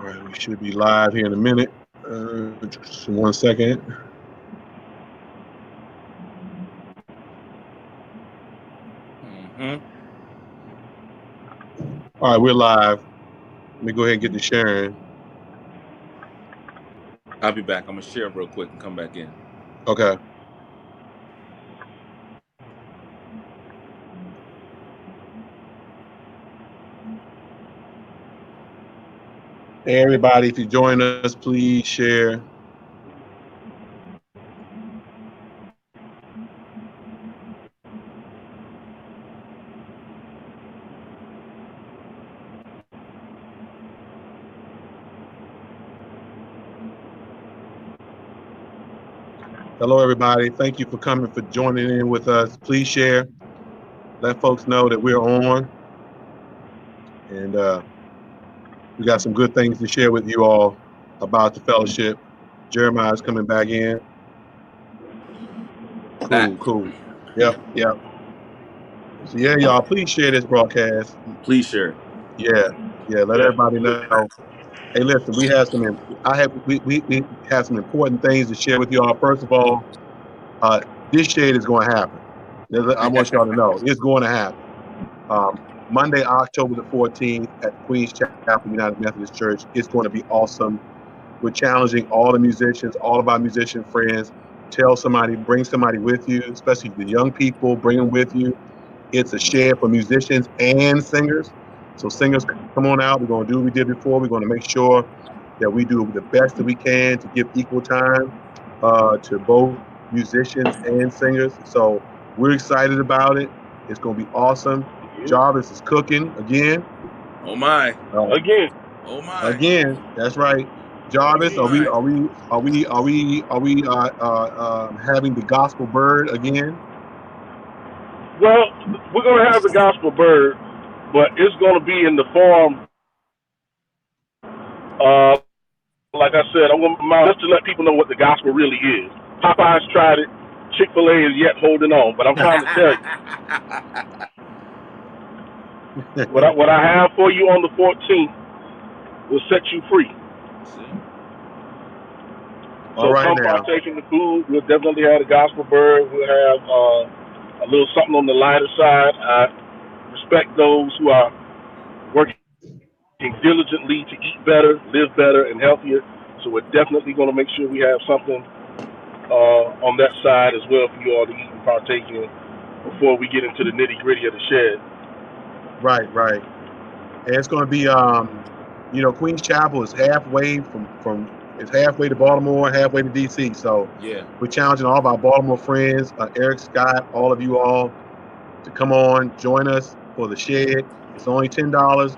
All right, we should be live here in a minute. Just 1 second. All right, we're live. Let me go ahead and get to sharing. I'll be back. I'm gonna share real quick and come back in. Okay. Hey, everybody, if you join us, please share. Hello, everybody. Thank you for coming, for joining in with us. Please share. Let folks know that we're on. And we got some good things to share with you all about the fellowship. Jeremiah's coming back in. Cool. Yep. So yeah, y'all, please share this broadcast. Please share. Yeah. Let everybody know. Hey, listen, we have some important things to share with y'all. First of all, this shade is going to happen. I want y'all to know it's going to happen. Monday, October the 14th at Queens Chapel United Methodist Church. It's going to be awesome. We're challenging all the musicians, all of our musician friends. Tell somebody, bring somebody with you, especially the young people, bring them with you. It's a share for musicians and singers. So singers, come on out. We're going to do what we did before. We're going to make sure that we do the best that we can to give equal time to both musicians and singers. So we're excited about it. It's going to be awesome. Jarvis is cooking again. Oh my! Again. Oh my! Again, that's right. Jarvis, are we having the gospel bird again? Well, we're going to have the gospel bird, but it's going to be in the form, like I said, I want just to let people know what the gospel really is. Popeyes tried it. Chick-fil-A is yet holding on, but I'm trying to tell you. What I have for you on the 14th will set you free. So All right, come now. partake in the food. We'll definitely have the gospel bird. We'll have a little something on the lighter side. I respect those who are working diligently to eat better, live better, and healthier. So we're definitely going to make sure we have something on that side as well for you all to eat and partake in before we get into the nitty gritty of the shed. Right. And it's going to be, Queens Chapel is halfway it's halfway to Baltimore, halfway to DC. So yeah, we're challenging all of our Baltimore friends, Eric Scott, all of you all, to come on, join us for the shed. It's only $10.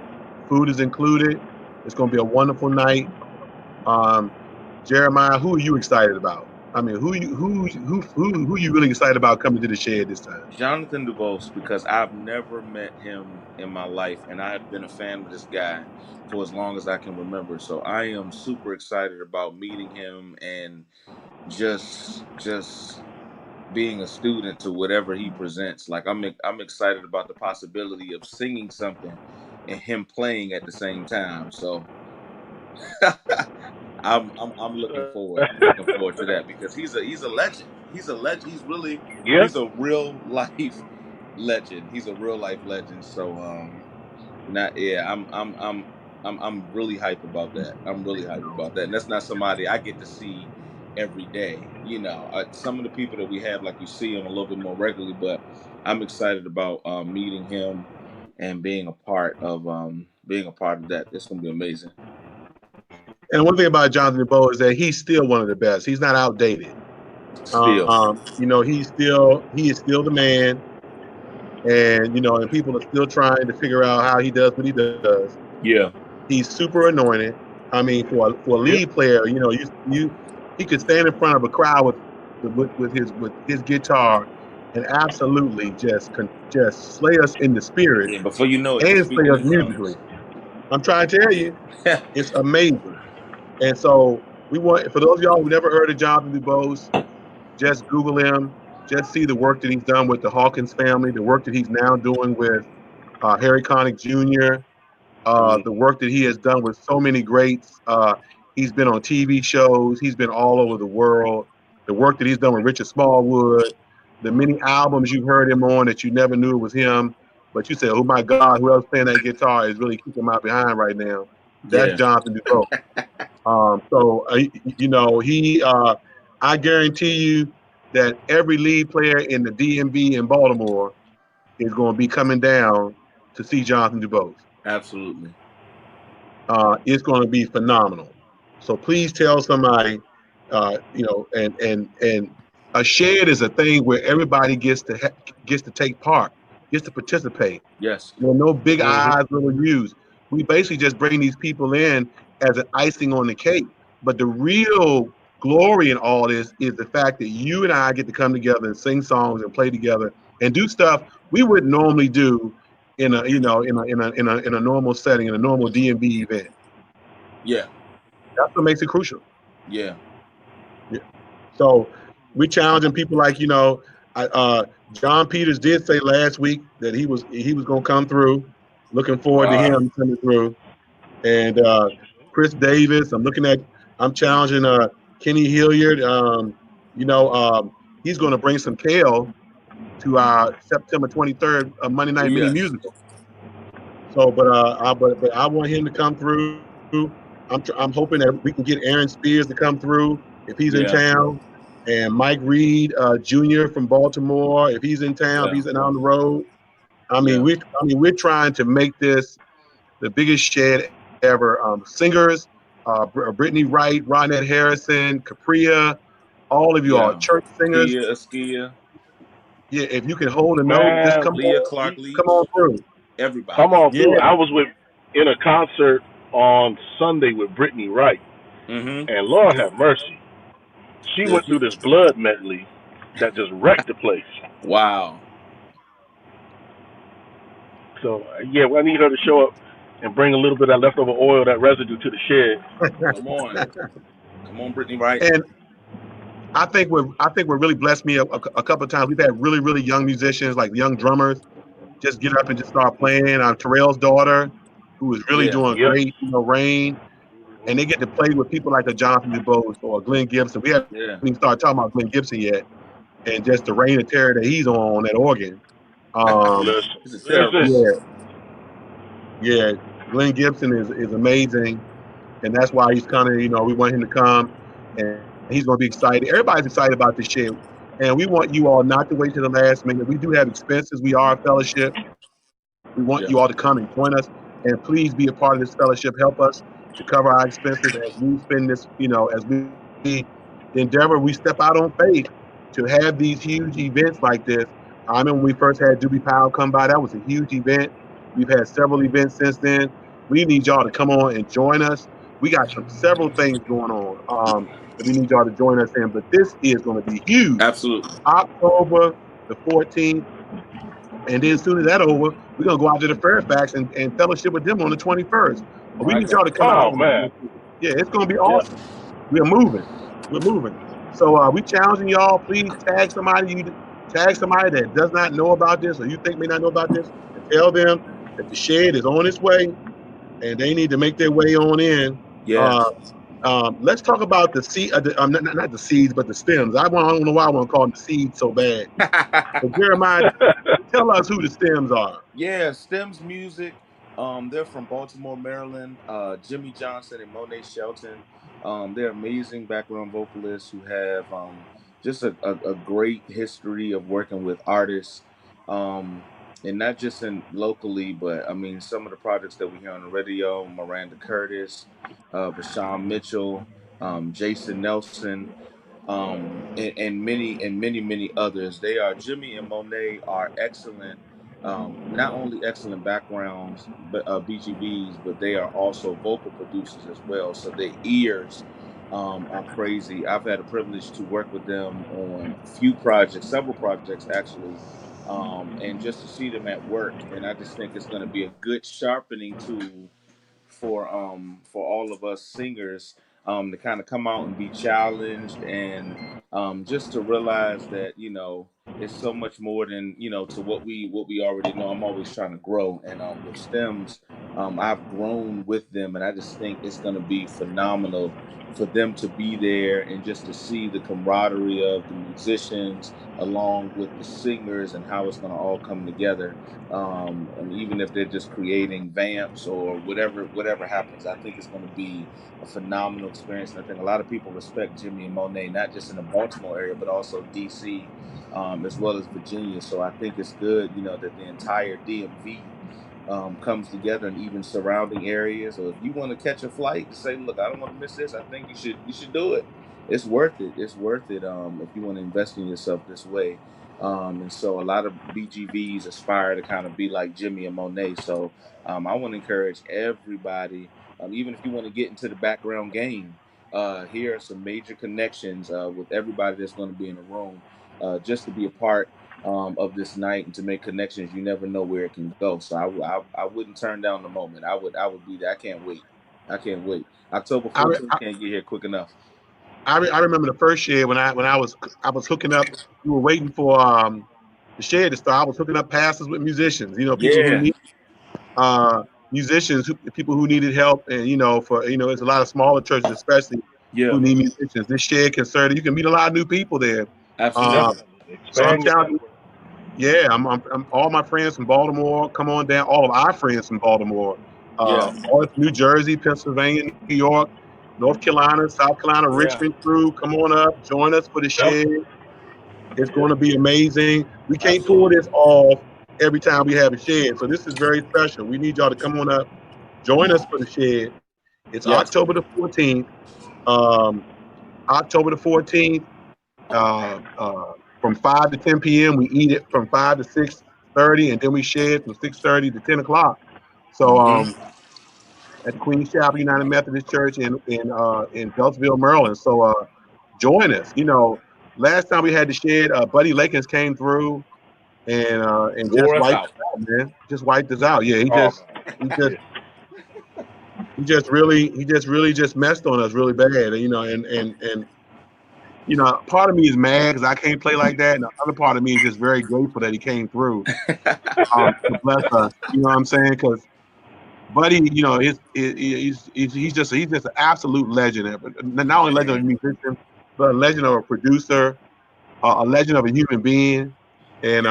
Food is included. It's going to be a wonderful night. Jeremiah, who are you excited about? I mean, who you really excited about coming to the shed this time? Jonathan DuBose, because I've never met him in my life, and I have been a fan of this guy for as long as I can remember. So I am super excited about meeting him and just being a student to whatever he presents. Like I'm excited about the possibility of singing something and him playing at the same time. So I'm looking forward to that because he's a legend. He's a legend. He's a real life legend. He's a real life legend. So not yeah, I'm really hype about that. I'm really hype about that. And that's not somebody I get to see every day. Some of the people that we have, like, you see them a little bit more regularly, but I'm excited about meeting him and being a part of that. It's gonna be amazing. And one thing about Jonathan DuBose is that he's still one of the best. He's not outdated. Still, he is still the man, and and people are still trying to figure out how he does what he does. yeah. He's super anointed. I mean, for a lead player, he could stand in front of a crowd with his guitar and absolutely just slay us in the spirit Yeah, before you know it, and he's slay speaking us in musically. tongues. I'm trying to tell you, it's amazing. And so for those of y'all who never heard of Jonathan DuBose, just Google him. Just see the work that he's done with the Hawkins family, the work that he's now doing with Harry Connick Jr., The work that he has done with so many greats. He's been on TV shows. He's been all over the world. The work that he's done with Richard Smallwood, the many albums you've heard him on that you never knew it was him, but you said, "Oh my God, who else playing that guitar is really kicking my behind right now?" That's Yeah. Jonathan Dubose. I guarantee you that every lead player in the DMV in Baltimore is going to be coming down to see Jonathan Dubose. Absolutely. It's going to be phenomenal. So please tell somebody, and a shed is a thing where everybody gets to take part, gets to participate. Yes. No big eyes, little U's. We basically just bring these people in as an icing on the cake. But the real glory in all this is the fact that you and I get to come together and sing songs and play together and do stuff we wouldn't normally do in a normal setting, in a normal DMV event. Yeah. That's what makes it crucial. Yeah. Yeah. So we're challenging people like John Peters did say last week that he was going to come through. Looking forward to him coming through. And Chris Davis, I'm challenging Kenny Hilliard. He's going to bring some kale to our September 23rd Monday Night Mini Yes. Musical. So, but I want him to come through. I'm hoping that we can get Aaron Spears to come through if he's in Yeah. town, and Mike Reed Jr. from Baltimore if he's in town, if Yeah. he's on the road. Yeah. We're trying to make this the biggest shed ever. Singers, Brittany Wright, Ronette Harrison, Capria, all of you are Yeah. church singers. Askia. Yeah, if you can hold a note, just Man, Leah Clark come on Leach. through. come Everybody. on through. Yeah. I was in a concert on Sunday with Brittany Wright, Mm-hmm. and Lord have mercy, she Yeah. went through this blood medley that just wrecked the place. Wow. So yeah, I need her to show up and bring a little bit of that leftover oil, that residue, to the shed. Come on. Come on, Brittany Wright. And I think we're really blessed. Me a couple of times. We've had really really young musicians, like young drummers, just get up and just start playing. Terrell's daughter, who is really Yeah. doing Yep. great, Rain, and they get to play with people like a Jonathan Dubose or Glenn Gibson. We haven't Yeah. even started talking about Glenn Gibson yet, and just the reign and terror that he's on that organ. This is Listen. Yeah, yeah. Glenn Gibson is amazing, and that's why he's kind of we want him to come, and he's going to be excited. Everybody's excited about this shit, and we want you all not to wait to the last minute. We do have expenses. We are a fellowship. We want Yeah. you all to come and join us, and please be a part of this fellowship. Help us to cover our expenses as we spend this. As we endeavor, we step out on faith to have these huge events like this. I remember when we first had Doobie Powell come by. That was a huge event. We've had several events since then. We need y'all to come on and join us. We got several things going on that we need y'all to join us in. But this is going to be huge. Absolutely. October the 14th. And then as soon as that's over, we're gonna go out to the Fairfax and fellowship with them on the 21st. But we My need y'all God. to come out. Oh man. Yeah, it's gonna be Yep. awesome. We're moving. We're moving. So we challenging y'all. Please tag somebody that does not know about this or you think may not know about this, and tell them that the shed is on its way and they need to make their way on in. Yeah. Uh, let's talk about the seed. Not the seeds, but the stems. I don't know why I want to call them the seeds so bad. But Jeremiah, tell us who the stems are. Yeah, Stems Music. They're from Baltimore, Maryland. Jimmy Johnson and Monet Shelton. They're amazing background vocalists who have just a great history of working with artists, and not just in locally, but I mean some of the projects that we hear on the radio: Miranda Curtis, Bashawn Mitchell, Jason Nelson, and many others. They are Jimmy and Monet are excellent, not only excellent backgrounds, but BGBs, but they are also vocal producers as well. So their ears are crazy. I've had a privilege to work with them on a few projects, several projects actually, and just to see them at work, and I just think it's going to be a good sharpening tool for all of us singers to kind of come out and be challenged and just to realize that it's so much more than, to what we already know. I'm always trying to grow, and with stems, I've grown with them, and I just think it's going to be phenomenal for them to be there and just to see the camaraderie of the musicians along with the singers and how it's going to all come together. And even if they're just creating vamps or whatever happens, I think it's going to be a phenomenal experience. And I think a lot of people respect Jimmy and Monet, not just in the Baltimore area, but also DC, as well as Virginia. So I think it's good, that the entire DMV comes together, and even surrounding areas. Or if you want to catch a flight to say, look, I don't want to miss this, I think you should do it. It's worth it. It's worth it. If you want to invest in yourself this way. And so a lot of BGVs aspire to kind of be like Jimmy and Monet. So I want to encourage everybody, even if you want to get into the background game, here are some major connections with everybody that's going to be in the room, just to be a part of this night and to make connections. You never know where it can go. So I wouldn't turn down the moment. I would be there. I can't wait. I can't wait. October I, 14th I, can't get here quick enough. I remember the first year when I was hooking up. We were waiting for the shed to start. I was hooking up passes with musicians. People who Yeah. need musicians, people who needed help, and there's a lot of smaller churches especially Yeah. who need musicians. This shed can serve. You can meet a lot of new people there. Absolutely. So I'm Expand your telling you, network. yeah, I'm all my friends from Baltimore. Come on down. All of our friends from Baltimore, Yeah. all of New Jersey, Pennsylvania, New York, North Carolina, South Carolina, Yeah. Richmond crew. Come on up, join us for the Yep. shed. It's going to be amazing. We can't pull Absolutely. this off every time we have a shed, so this is very special. We need y'all to come on up, join us for the shed. It's Yes. October the 14th. Um, October the 14th, uh, uh, from 5 to 10 p.m. We eat it from 5 to 6:30, and then we share it from 6:30 to 10 o'clock. So Mm-hmm. at the Queens Chapel United Methodist Church in Beltsville, Maryland. So join us. Last time we had the shed, Buddy Lakins came through and just Wore us wiped out. us out, man. Just wiped us out. Yeah, he Oh just man. he just Yeah. he just really just messed on us really bad. And part of me is mad because I can't play like that, and the other part of me is just very grateful that he came through to bless us. You know what I'm saying? Because Buddy, he's just an absolute legend. Not only legend of a musician, but a legend of a producer, a legend of a human being, and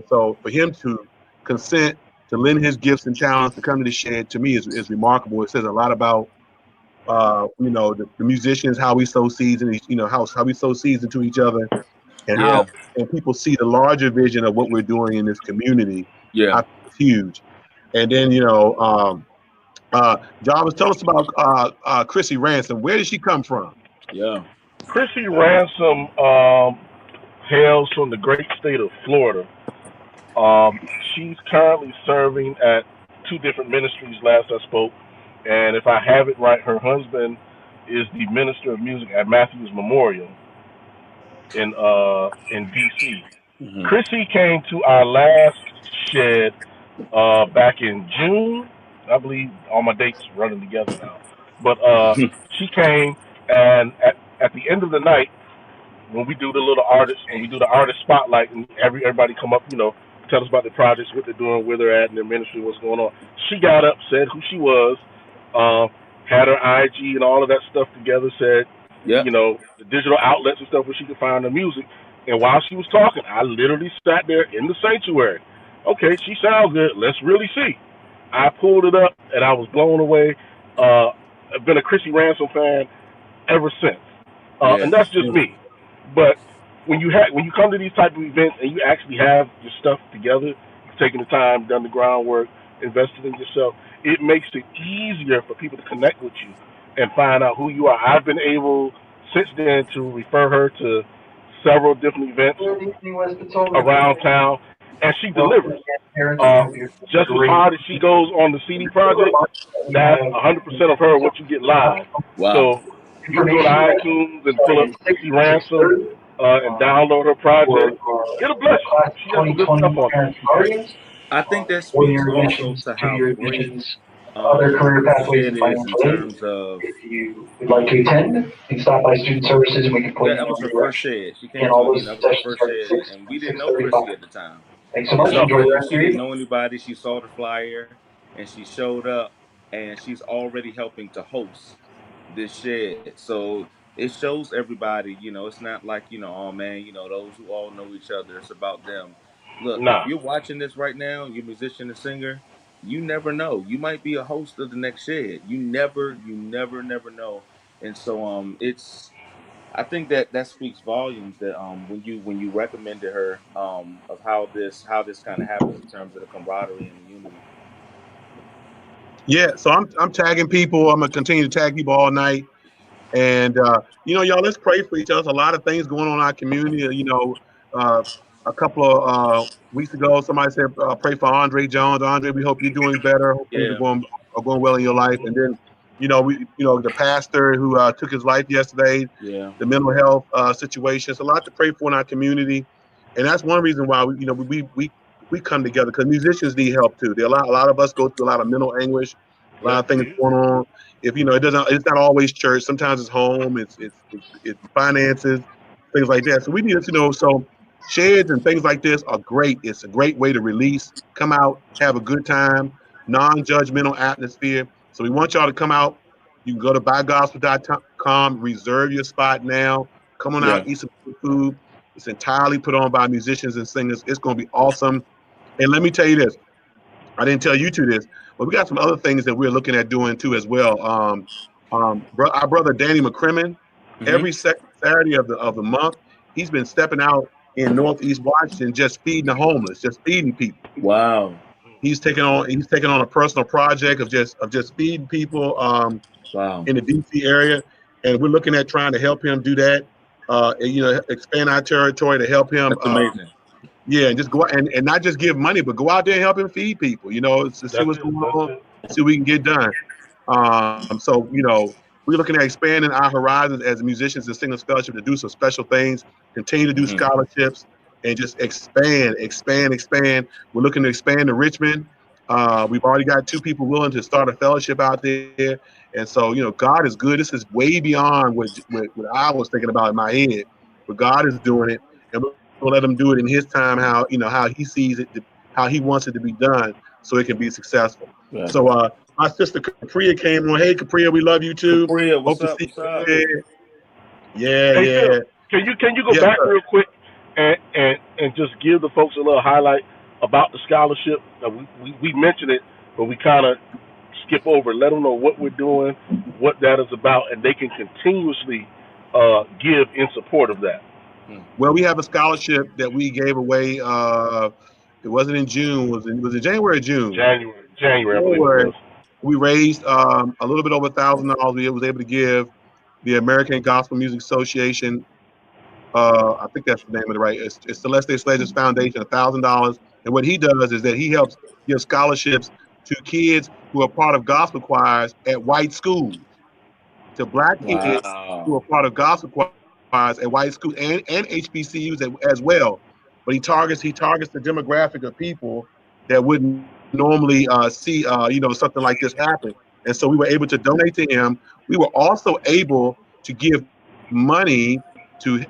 so for him to consent to lend his gifts and talents to come to the shed to me is remarkable. It says a lot about the musicians, how we sow seeds, and how we sow seeds into each other, and Yeah. how and people see the larger vision of what we're doing in this community. I Yeah. think it's huge. And then Jarvis, tell us about Chrissy Ransom. Where did she come from? Yeah. Chrissy Ransom hails from the great state of Florida. She's currently serving at two different ministries. Last I spoke, and if I have it right, her husband is the minister of music at Matthews Memorial in DC. Mm-hmm. Chrissy came to our last shed back in June. I believe all my dates running together now. But she came, and at the end of the night, when we do the little artist, when we do the artist spotlight, and everybody come up, tell us about the projects, what they're doing, where they're at in their ministry, what's going on. She got up, said who she was, had her IG and all of that stuff together, said, Yeah. the digital outlets and stuff where she could find the music. And while she was talking, I literally sat there in the sanctuary. Okay, she sounds good. Let's really see. I pulled it up, and I was blown away. I've been a Chrissy Ransom fan ever since, Yeah. and that's just me. But when you come to these type of events and you actually have your stuff together, you've taken the time, done the groundwork, invested in yourself, it makes it easier for people to connect with you and find out who you are. I've been able since then to refer her to several different events around town, and she delivers. Just as hard as she goes on the CD project, that's 100% of her what you get live. Wow. So you can go to iTunes and pull up Chrissy Ransom and download her project. Get a blessing. She has some good stuff on there. I think that speaks also to how great other career the pathways shed in is in financial aid. terms of If you would like to attend, you can stop by Student Services and we can point you that in was the her right first direction. shed. She came And to all me, those that was her sessions first start at shed, 6 and we and didn't know 6:35. Chrissy at the time. Thanks so And much. so Enjoy the rest she of your didn't evening. know anybody. She saw the flyer, and she showed up, and she's already helping to host this shed. So it shows everybody, it's not like, oh man, those who all know each other. It's about them. Look, if Nah. you're watching this right now, you're a musician and singer, you never know. You might be a host of the next shed. You never know. And so I think that speaks volumes that when you recommended her of how this kind of happens in terms of the camaraderie and the unity. Yeah, so I'm tagging people. I'm gonna continue to tag people all night. And y'all, let's pray for each other. There's a lot of things going on in our community. Uh, a couple of weeks ago, somebody said, "Pray for Andre Jones." Andre, we hope you're doing better. Hope things Yeah, are going well in your life. And then, the pastor who took his life yesterday, yeah, the mental health situation. It's a lot to pray for in our community, and that's one reason why we come together because musicians need help too. A lot of us go through a lot of mental anguish, a lot yep, of things going on. If it doesn't, it's not always church. Sometimes it's home, it's finances, things like that. So we need to so sheds and things like this are great. It's a great way to release, come out, have a good time, non-judgmental atmosphere. So we want y'all to come out. You can go to buygospel.com, reserve your spot now. Come on yeah, out, eat some good food. It's entirely put on by musicians and singers. It's going to be awesome. And let me tell you this. I didn't tell you two this, but we got some other things that we're looking at doing too as well. Our brother Danny McCrimmon, hmm every second Saturday of the month, he's been stepping out in Northeast Washington, just feeding the homeless, just feeding people. wow, He's taking on a personal project of just feeding people wow, in the DC area, and we're looking at trying to help him do that. Expand our territory to help him. that's amazing. Yeah, and just go out and not just give money, but go out there and help him feed people. To see That's what's it. going That's on, it. see what we can get done. So we're looking at expanding our horizons as musicians and singers fellowship to do some special things, continue to do Hmm. scholarships, and just expand. We're looking to expand to Richmond. We've already got two people willing to start a fellowship out there, and so God is good. This is way beyond what I was thinking about in my head, but God is doing it, and we'll let Him do it in His time. How He sees it, how He wants it to be done, so it can be successful. Yeah. So my sister Capria came on. Hey, Capria, we love you too. Capria, Hope what's to up? see What's you up? again. Yeah, Hey Phil, yeah. can you go Yes, back sir. real quick and just give the folks a little highlight about the scholarship? We mentioned it, but we kind of skip over. Let them know what we're doing, what that is about, and they can continuously give in support of that. Hmm. Well, we have a scholarship that we gave away. It wasn't in June. Was it January or June? January, I believe it January. was. We raised a little bit over $1,000. We was able to give the American Gospel Music Association. I think that's the name of it, right? It's Celeste Sledges Foundation, $1,000. And what he does is that he helps give scholarships to kids who are part of gospel choirs at white schools, to black kids who Wow. are part of gospel choirs at white schools and HBCUs as well. But he targets the demographic of people that wouldn't normally see something like this happen. And so we were able to donate to him. We were also able to give money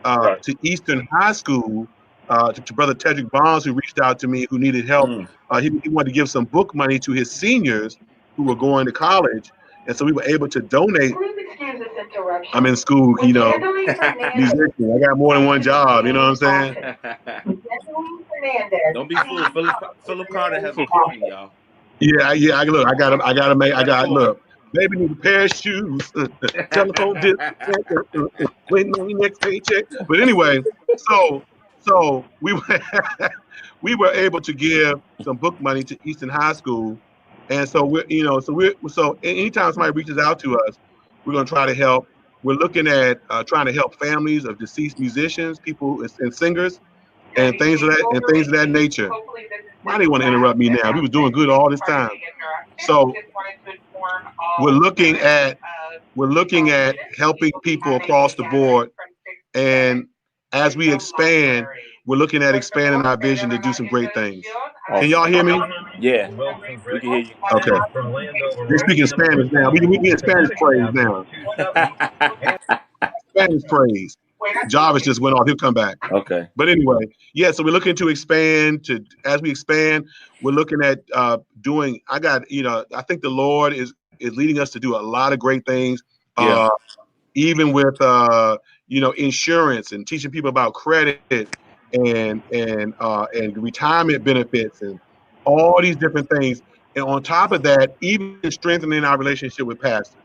Right. to Eastern High School, to Brother Tedrick Bonds, who reached out to me, who needed help. Hmm. He wanted to give some book money to his seniors who were going to college, and so we were able to donate. Please excuse this interruption. I'm in school, When Angeline Fernandez musician. I got more than one job. You know what I'm saying? Angeline Fernandez Don't be fooled. came Philip Carter has a to coin, y'all. Yeah. Look. I got. I got to make. He I got a got. coin. Look. Baby need a pair of shoes. Telephone distance. Waiting on your next paycheck. But anyway, so we were we were able to give some book money to Eastern High School, and so anytime somebody reaches out to us, we're gonna try to help. We're looking at trying to help families of deceased musicians, people and singers, and things of that nature. Why do you want to interrupt me now? We was doing good all this time. So we're looking at helping people across the board, and as we expand, we're looking at expanding our vision to do some great things. Can Awesome. y'all hear me? Yeah, we can hear you. Okay. They're speaking Spanish now. We in Spanish praise now. Spanish praise. Jarvis just went off. He'll come back. Okay. But anyway, yeah, so we're looking to expand as we expand, we're looking at doing, I think the Lord is leading us to do a lot of great things. Yeah. Even with insurance and teaching people about credit and retirement benefits and all these different things. And on top of that, even strengthening our relationship with pastors.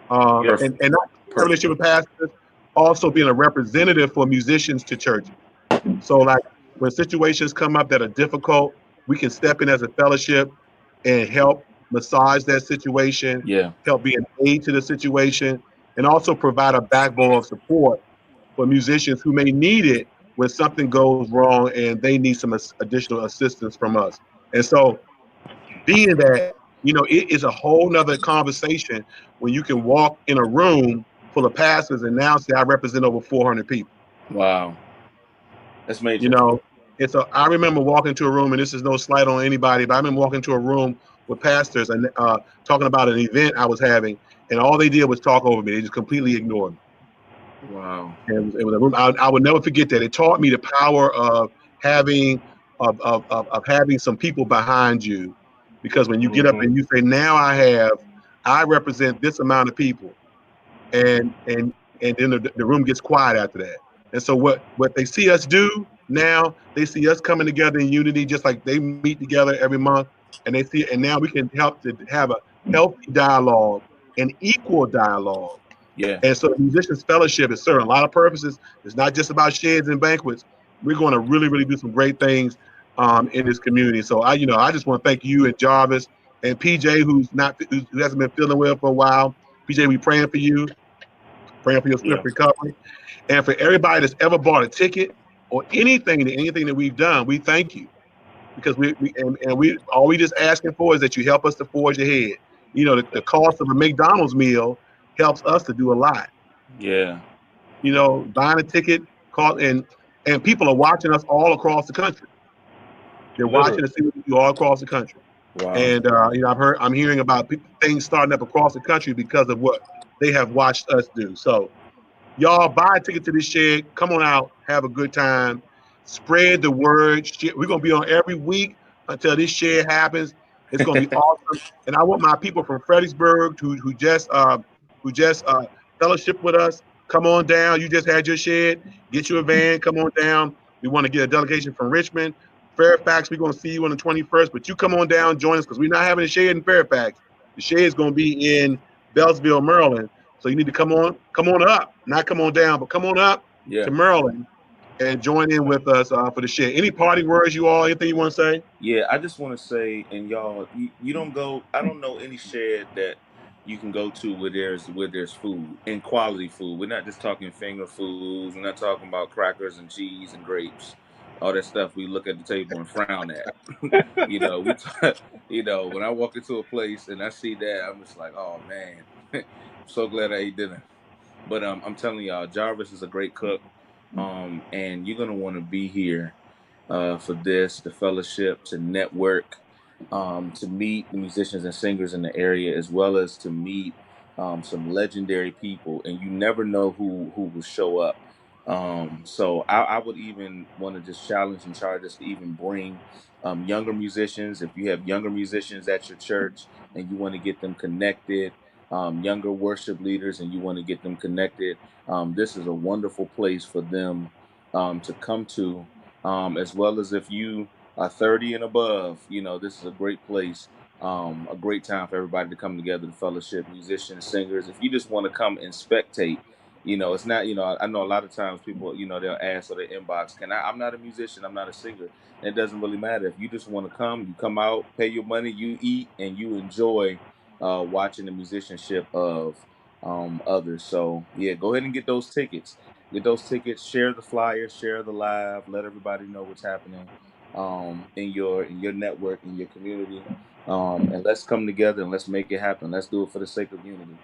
And not our relationship with pastors, also being a representative for musicians to churches. So like when situations come up that are difficult, we can step in as a fellowship and help massage that situation, Yeah. help be an aid to the situation, and also provide a backbone of support for musicians who may need it when something goes wrong and they need some additional assistance from us. And so being that, it is a whole nother conversation when you can walk in a room full of pastors and now say, I represent over 400 people. Wow. That's major. I remember walking to a room, and this is no slight on anybody, but I remember walking to a room with pastors and talking about an event I was having, and all they did was talk over me. They just completely ignored me. Wow. And it was a room. I would never forget that. It taught me the power of having having some people behind you, because when you get up and you say, "Now I represent this amount of people," and then the room gets quiet after that. And so what they see us do now, they see us coming together in unity, just like they meet together every month, and now we can help to have a healthy dialogue and equal dialogue. Yeah. And so the Musicians Fellowship is serving a lot of purposes. It's not just about sheds and banquets. We're going to really, really do some great things in this community. So I just want to thank you and Jarvis and PJ, who hasn't been feeling well for a while. PJ, we praying for you, praying for your swift recovery, and for everybody that's ever bought a ticket or anything that we've done. We thank you, because we all we just asking for is that you help us to forge ahead. The cost of a McDonald's meal helps us to do a lot. Yeah. Buying a ticket cost, and people are watching us all across the country. They're watching us all across the country. Wow. And I'm hearing about things starting up across the country because of what they have watched us do. So y'all buy a ticket to this shed. Come on out, have a good time, spread the word. We're gonna be on every week until this shed happens. It's gonna be awesome. And I want my people from Fredericksburg who just fellowship with us. Come on down. You just had your shed. Get you a van. Come on down. We want to get a delegation from Richmond, Fairfax. We're gonna see you on the 21st. But you come on down, join us, because we're not having a shed in Fairfax. The shed is gonna be in Beltsville, Maryland. So you need to come on up, not come on down, but come on up to Maryland and join in with us for the shed. Any parting words, anything you want to say? Yeah, I just want to say, and y'all, you don't go. I don't know any shed that you can go to where there's food and quality food. We're not just talking finger foods. We're not talking about crackers and cheese and grapes, all that stuff we look at the table and frown at. When I walk into a place and I see that, I'm just like, oh man, I'm so glad I ate dinner. But I'm telling y'all, Jarvis is a great cook, and you're gonna want to be here for the fellowship, to network, to meet the musicians and singers in the area, as well as to meet some legendary people. And you never know who will show up. So I would even want to just challenge and charge us to even bring younger musicians. If you have younger musicians at your church and you want to get them connected, younger worship leaders, and you want to get them connected, this is a wonderful place for them to come to. As well as if you are 30 and above, this is a great place, a great time for everybody to come together to fellowship, musicians, singers. If you just want to come and spectate, it's not, I know a lot of times people, they'll ask or they inbox, I'm not a musician, I'm not a singer. And it doesn't really matter. If you just want to come, you come out, pay your money, you eat, and you enjoy watching the musicianship of others. So yeah, go ahead and get those tickets. Share the flyer, share the live, let everybody know what's happening in your network, in your community. And let's come together and let's make it happen. Let's do it for the sake of unity.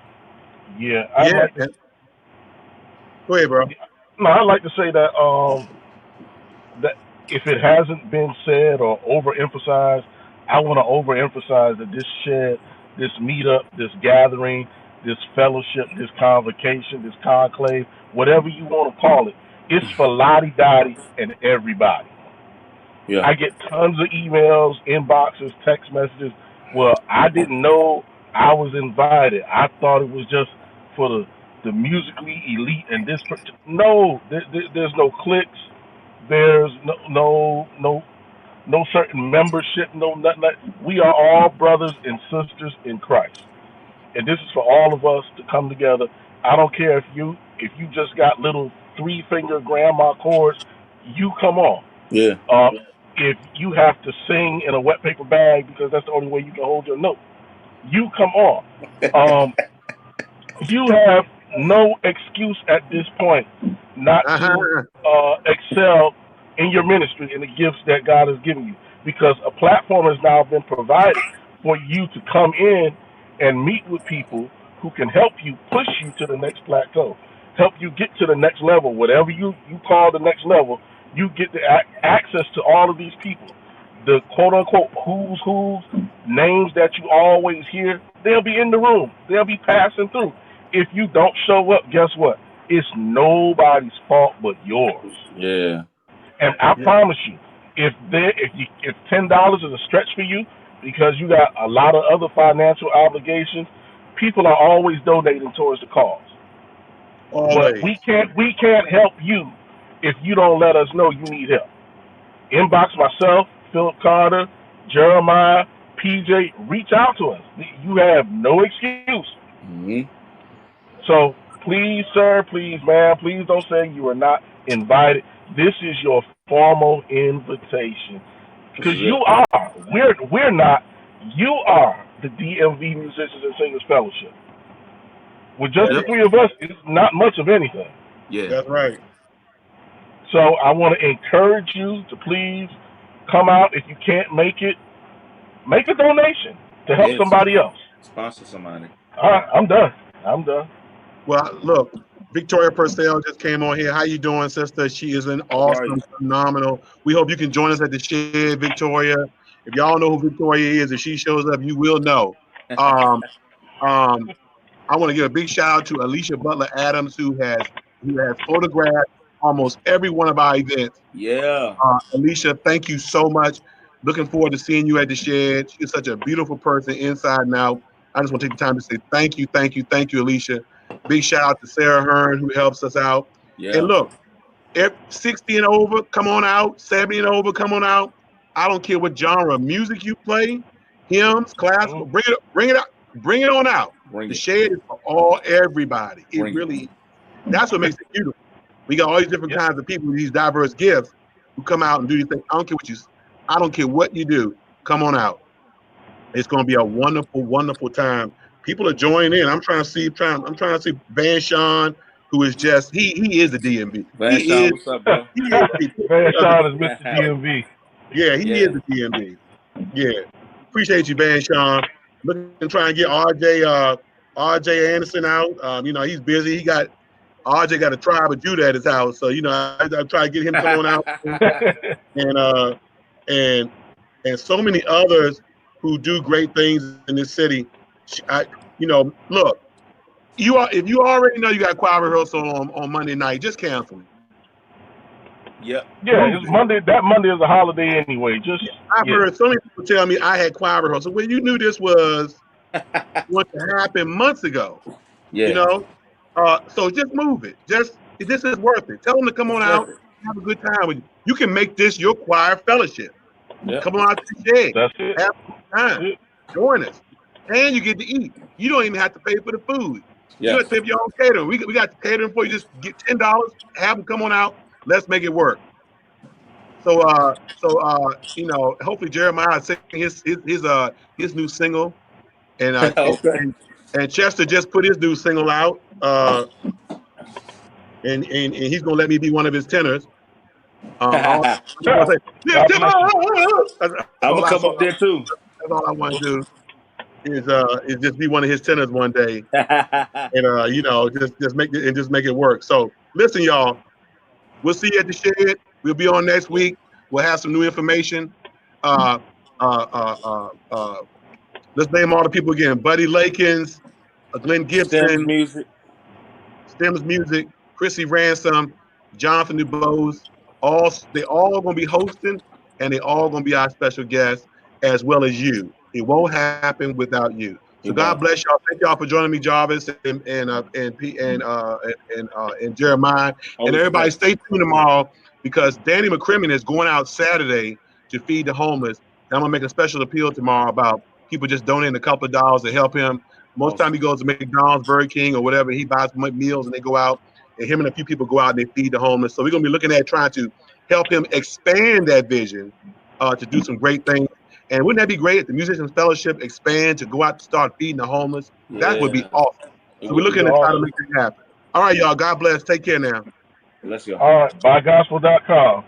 Go ahead, bro. No, I'd like to say that that if it hasn't been said or overemphasized, I want to overemphasize that this shed, this meetup, this gathering, this fellowship, this convocation, this conclave, whatever you want to call it, it's for Lottie Dottie and everybody. Yeah. I get tons of emails, inboxes, text messages. Well, I didn't know I was invited. I thought it was just for the musically elite and this. No, there's no cliques. There's no certain membership. No nothing. We are all brothers and sisters in Christ, and this is for all of us to come together. I don't care if you just got little 3-finger grandma chords. You come on. Yeah. If you have to sing in a wet paper bag because that's the only way you can hold your note, you come on. You have no excuse at this point not to excel in your ministry and the gifts that God has given you, because a platform has now been provided for you to come in and meet with people who can help you push you to the next plateau, help you get to the next level, whatever you call the next level. You get the access to all of these people, the quote-unquote who's names that you always hear. They'll be in the room. They'll be passing through. If you don't show up, guess what? It's nobody's fault but yours. Yeah. And I promise you, if $10 is a stretch for you because you got a lot of other financial obligations, people are always donating towards the cause. Always. But we can't help you if you don't let us know you need help. Inbox myself, Philip Carter, Jeremiah, PJ, reach out to us. You have no excuse. Mm-hmm. So please, sir, please, ma'am, please don't say you are not invited. This is your formal invitation. Because you are. We're not. You are the DMV Musicians and Singers Fellowship. With just the three of us, it's not much of anything. Yeah. That's right. So I want to encourage you to please come out. If you can't make it, make a donation to help somebody else. Sponsor somebody. All right, I'm done. Well, look, Victoria Purcell just came on here. How you doing, sister? She is an awesome, phenomenal. We hope you can join us at the shed, Victoria. If y'all know who Victoria is, if she shows up, you will know. I want to give a big shout out to Alicia Butler Adams, who has photographed almost every one of our events. Yeah. Alicia, thank you so much. Looking forward to seeing you at the shed. She's such a beautiful person inside and out. I just want to take the time to say thank you, Alicia. Big shout out to Sarah Hearn, who helps us out. Yeah. And look, 60 and over, come on out. 70 and over, come on out. I don't care what genre of music you play, hymns, classical, bring it on out. The shed is for everybody. That's what makes it beautiful. We got all these different kinds of people with these diverse gifts who come out and do these things. I don't care what you do. Come on out. It's going to be a wonderful, wonderful time. People are joining in. I'm trying to see Van Sean, who is just he is the DMV. Van Sean, what's up, bro? Van Sean is Mr. DMV. Yeah, he is the DMV. Yeah, appreciate you, Van Sean. Looking to try and get RJ Anderson out. He's busy. RJ got a tribe of Judah at his house, so I try to get him to come on out, and so many others who do great things in this city. Look, if you already know you got choir rehearsal on Monday night, just cancel it. Yep. Yeah, it's Monday. That Monday is a holiday anyway. I've heard so many people tell me I had choir rehearsal. Well, you knew this was what happened months ago. Yeah. So just move it. This is worth it. Tell them to come on out, have a good time with you. You can make this your choir fellowship. Yep. Come on out to the shed. That's it. Have a good time. Join us. And you get to eat. You don't even have to pay for the food. You don't have to pay for your own catering. We got the catering for you. Just get $10, have them come on out. Let's make it work. So hopefully Jeremiah is singing his new single. And and Chester just put his new single out. And he's gonna let me be one of his tenors. I'm gonna come up there too. That's all I want to do is just be one of his tenors one day, and just make it work. So listen, y'all, we'll see you at the shed. We'll be on next week. We'll have some new information. Let's name all the people again. Buddy Lakins, Glenn Gibson, Stems Music, Chrissy Ransom, Jonathan DuBose. They all going to be hosting, and they all going to be our special guests, as well as you. It won't happen without you. So God bless y'all. Thank y'all for joining me, Jarvis and Jeremiah. And everybody stay tuned tomorrow, because Danny McCrimmon is going out Saturday to feed the homeless. And I'm gonna make a special appeal tomorrow about people just donating a couple of dollars to help him. Most time he goes to McDonald's, Burger King, or whatever. He buys meals and they go out, and him and a few people go out and they feed the homeless. So we're gonna be looking at trying to help him expand that vision to do some great things. And wouldn't that be great if the Musicians Fellowship expand to go out to start feeding the homeless? That would be awesome. So we're looking at trying to make that happen. All right, y'all. God bless. Take care now. Bless you. All right. Bygospel.com.